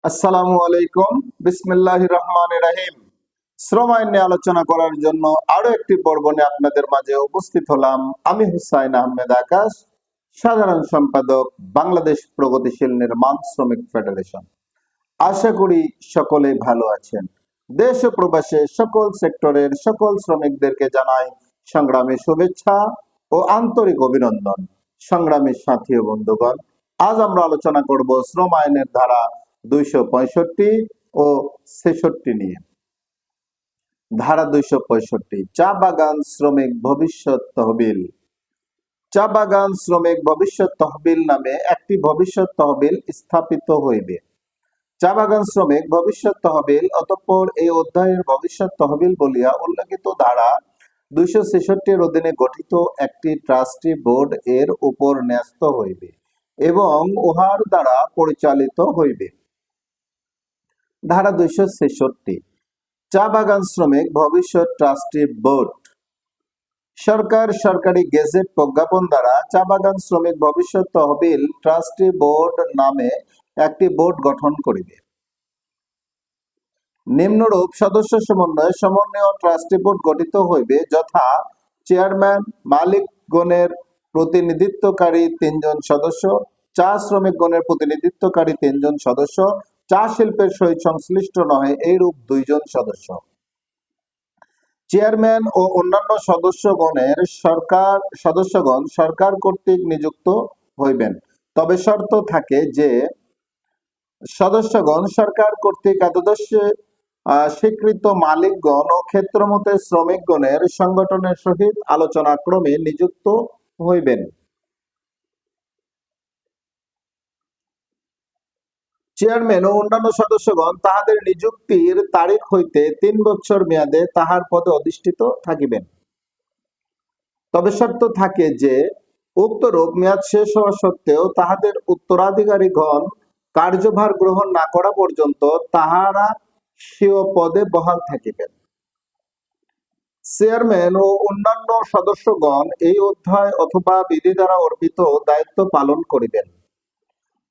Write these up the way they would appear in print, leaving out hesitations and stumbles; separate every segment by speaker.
Speaker 1: আসসালামু আলাইকুম। বিসমিল্লাহির রহমানির রহিম। শ্রম আইন নিয়ে আলোচনা করার জন্য আরো একটি পর্ব নিয়ে আপনাদের মাঝে উপস্থিত হলাম। আমি হুসাইন আহমেদ আকাশ, সাধারণ সম্পাদক, বাংলাদেশ প্রগতিশীল নির্মাণ শ্রমিক ফেডারেশন। আশা করি সকলেই ভালো আছেন। দেশ ও প্রবাসে সকল সেক্টরের সকল শ্রমিকদেরকে জানাই সংগ্রামী শুভেচ্ছা ও আন্তরিক অভিনন্দন। সংগ্রামী সাথী ও বন্ধুগণ, আজ আমরা আলোচনা করব শ্রম আইনের ধারা 265 ও 66 নিয়ে। ধারা 265, চা বাগান শ্রমিক ভবিষ্যৎ তহবিল। চা বাগান শ্রমিক ভবিষ্যৎ তহবিল নামে একটি ভবিষ্যৎ তহবিল স্থাপিত হইবে। চা বাগান শ্রমিক ভবিষ্যৎ তহবিল অতঃপর এই অধ্যায়ের ভবিষ্যৎ তহবিল বলিয়া উল্লেখিত ধারা 266 অধীনে গঠিত একটি ট্রাস্টি বোর্ড এর উপর ন্যস্ত হইবে এবং উহার দ্বারা পরিচালিত হইবে। ধারা 266, চা বাগান শ্রমিক ভবিষ্যৎ ট্রাস্টি বোর্ড। সরকার সরকারি গেজেট প্রজ্ঞাপন দ্বারা চা বাগান শ্রমিক ভবিষ্যৎ তহবিল ট্রাস্টি বোর্ড নামে একটি বোর্ড গঠন করিবে। নিম্নরূপ সদস্য সমন্বয়ে ট্রাস্টি বোর্ড গঠিত হইবে, যথা চেয়ারম্যান, মালিকগণের প্রতিনিধিত্বকারী 3 জন সদস্য, চা শ্রমিকগণের প্রতিনিধিত্বকারী 3 জন সদস্য, চা শিল্পের সহিত সংশ্লিষ্ট নহে এইরূপ 2 জন সদস্য। চেয়ারম্যান ও অন্যান্য সদস্যগণ সরকার কর্তৃক নিযুক্ত হইবেন, তবে শর্ত থাকে যে সদস্যগণ সরকার কর্তৃক এতদস্যে স্বীকৃত মালিকগণ ও ক্ষেত্রমতে শ্রমিকগণের সংগঠনের সহিত আলোচনা ক্রমে নিযুক্ত হইবেন। চেয়ারম্যান ও অন্যান্য সদস্যগণ তাহাদের নিযুক্তির তারিখ হইতে 3 বৎসর মেয়াদে তাহার পদে অধিষ্ঠিত থাকিবেন, তবে শর্ত থাকে যে উক্তরূপ মেয়াদ শেষ হওয়া সত্ত্বেও তাহাদের উত্তরাধিকারীগণ কার্যভার গ্রহণ না করা পর্যন্ত তাহারা স্বীয় পদে বহাল থাকিবেন। চেয়ারম্যান ও অন্যান্য সদস্যগণ এই অধ্যায় অথবা বিধি দ্বারা অর্পিত দায়িত্ব পালন করিবেন।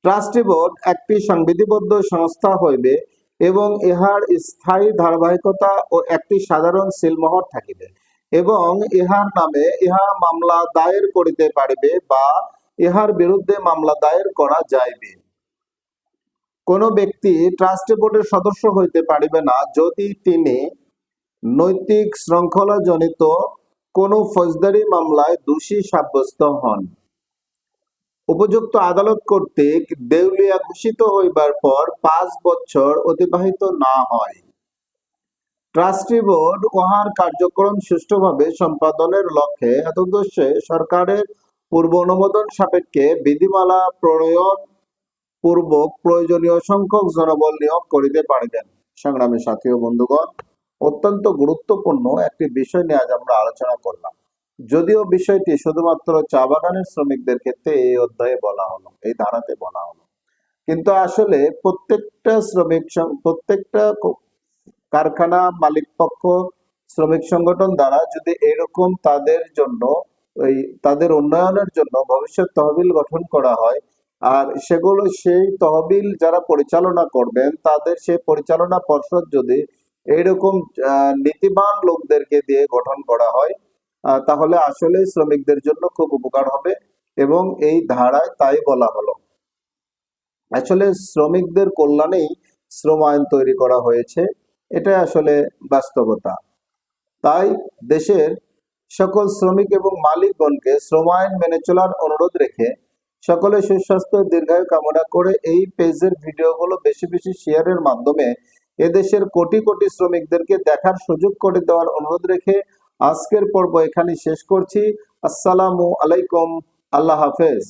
Speaker 1: ট্রাস্টি বোর্ড একটি সংবিধিবদ্ধ সংস্থা হইবে এবং ইহার স্থায়ী ধারাবাহিকতা ও একটি সাধারণ সিলমোহর থাকিবে এবং ইহার নামে ইহা মামলা দায়ের করিতে পারিবে বা ইহার বিরুদ্ধে মামলা দায়ের করা যাইবে। কোন ব্যক্তি ট্রাস্টি বোর্ডের সদস্য হইতে পারিবে না যদি তিনি নৈতিক শৃঙ্খলাজনিত কোন ফৌজদারি মামলায় দোষী সাব্যস্ত হন, উপযুক্ত আদালত কর্তৃক দেউলিয়া ঘোষিত হইবার পর 5 বৎসর অতিবাহিত না হয়, ট্রাস্টি বোর্ড উহার কার্যক্রম সুষ্ঠুভাবে সম্পাদনের লক্ষ্যে এতদুদ্দেশ্যে সরকারের পূর্ব অনুমোদন সাপেক্ষে বিধিমালা প্রণয়ন পূর্বক প্রয়োজনীয় সংখ্যক জনবল নিয়োগ করিতে পারিবেন। সংগ্রামী সাথী ও বন্ধুগণ, অত্যন্ত গুরুত্বপূর্ণ একটি বিষয় নিয়ে আজ আমরা আলোচনা করলাম। যদিও বিষয়টি শুধুমাত্র চা বাগানের শ্রমিকদের ক্ষেত্রে এই অধ্যায়ে বলা হলো, এই ধারাতে বলা হলো, কিন্তু আসলে প্রত্যেকটা কারখানা মালিক পক্ষ শ্রমিক সংগঠন দ্বারা যদি এরকম তাদের উন্নয়নের জন্য ভবিষ্যৎ তহবিল গঠন করা হয়, আর সেই তহবিল যারা পরিচালনা করবেন তাদের সেই পরিচালনা পর্ষদ যদি এইরকম নীতিবান লোকদেরকে দিয়ে গঠন করা হয়, তাহলে আসলে শ্রমিকদের জন্য খুব উপকার হবে এবং এই ধারায় তাই বলা হলো। আসলে শ্রমিকদের কল্যাণেই শ্রম আইন তৈরি করা হয়েছে, এটা আসলে বাস্তবতা। তাই দেশের সকল শ্রমিক এবং মালিকগণকে শ্রম আইন মেনে চলার অনুরোধ রেখে সকলে সুস্বাস্থ্য দীর্ঘায়ু কামনা করে এই পেজের ভিডিওগুলো বেশি বেশি শেয়ারের মাধ্যমে এদেশের কোটি কোটি শ্রমিকদেরকে দেখার সুযোগ করে দেওয়ার অনুরোধ রেখে আজকের পর্ব এখানে শেষ করছি। আসসালামু আলাইকুম, আল্লাহ হাফেজ।